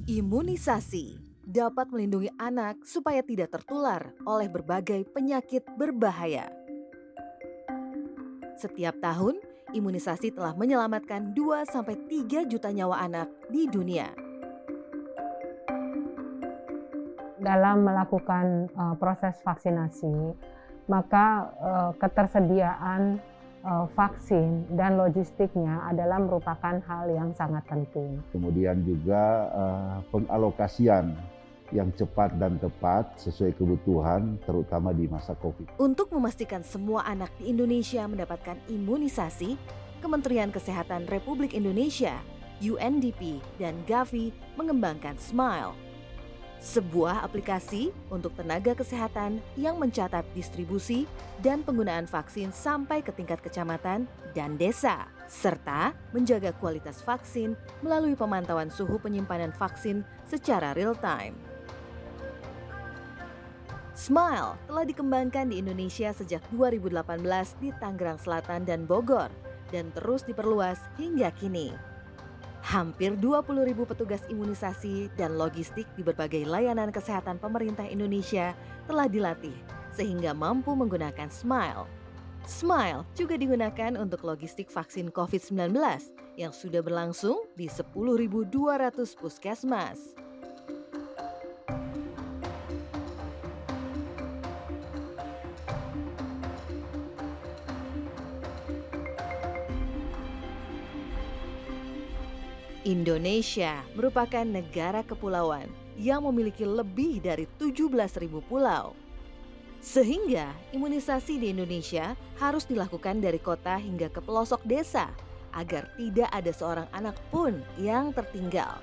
Imunisasi dapat melindungi anak supaya tidak tertular oleh berbagai penyakit berbahaya. Setiap tahun, imunisasi telah menyelamatkan 2-3 juta nyawa anak di dunia. Dalam melakukan proses vaksinasi, maka ketersediaan vaksin dan logistiknya adalah merupakan hal yang sangat penting. Kemudian juga pengalokasian yang cepat dan tepat sesuai kebutuhan, terutama di masa COVID. Untuk memastikan semua anak di Indonesia mendapatkan imunisasi, Kementerian Kesehatan Republik Indonesia, UNDP, dan Gavi mengembangkan Smile, sebuah aplikasi untuk tenaga kesehatan yang mencatat distribusi dan penggunaan vaksin sampai ke tingkat kecamatan dan desa, serta menjaga kualitas vaksin melalui pemantauan suhu penyimpanan vaksin secara real-time. Smile telah dikembangkan di Indonesia sejak 2018 di Tangerang Selatan dan Bogor dan terus diperluas hingga kini. Hampir 20.000 petugas imunisasi dan logistik di berbagai layanan kesehatan pemerintah Indonesia telah dilatih sehingga mampu menggunakan Smile. Smile juga digunakan untuk logistik vaksin COVID-19 yang sudah berlangsung di 10.200 puskesmas. Indonesia merupakan negara kepulauan yang memiliki lebih dari 17.000 pulau. Sehingga imunisasi di Indonesia harus dilakukan dari kota hingga ke pelosok desa agar tidak ada seorang anak pun yang tertinggal.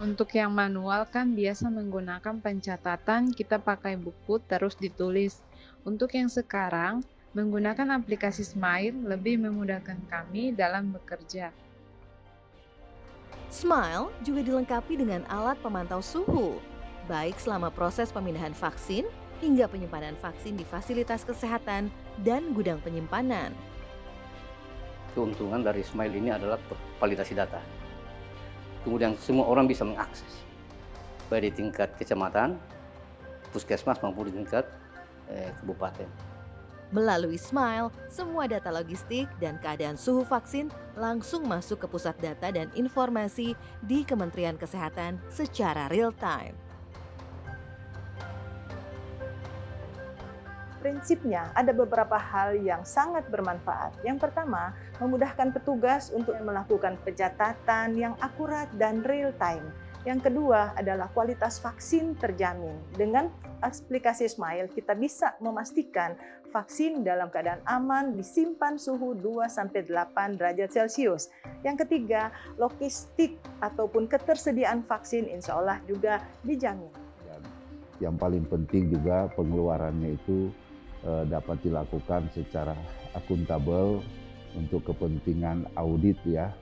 Untuk yang manual kan biasa menggunakan pencatatan, kita pakai buku terus ditulis. Untuk yang sekarang, menggunakan aplikasi Smile lebih memudahkan kami dalam bekerja. Smile juga dilengkapi dengan alat pemantau suhu, baik selama proses pemindahan vaksin hingga penyimpanan vaksin di fasilitas kesehatan dan gudang penyimpanan. Keuntungan dari Smile ini adalah validasi data. Kemudian semua orang bisa mengakses, baik di tingkat kecamatan, puskesmas maupun di tingkat kabupaten. Melalui Smile, semua data logistik dan keadaan suhu vaksin langsung masuk ke pusat data dan informasi di Kementerian Kesehatan secara real-time. Prinsipnya ada beberapa hal yang sangat bermanfaat. Yang pertama, memudahkan petugas untuk melakukan pencatatan yang akurat dan real time. Yang kedua adalah kualitas vaksin terjamin. Dengan aplikasi Smile, kita bisa memastikan vaksin dalam keadaan aman disimpan suhu 2-8 derajat Celcius. Yang ketiga, logistik ataupun ketersediaan vaksin insya Allah juga dijamin. Dan yang paling penting juga pengeluarannya itu dapat dilakukan secara akuntabel untuk kepentingan audit ya,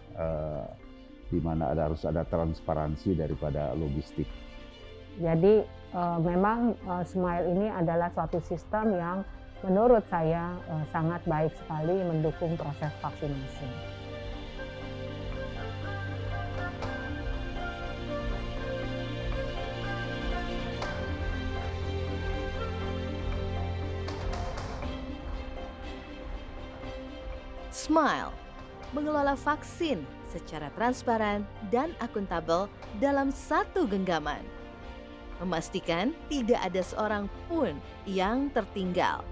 di mana harus ada transparansi daripada logistik. Jadi memang Smile ini adalah suatu sistem yang menurut saya sangat baik sekali mendukung proses vaksinasi. Smile mengelola vaksin secara transparan dan akuntabel dalam satu genggaman, memastikan tidak ada seorang pun yang tertinggal.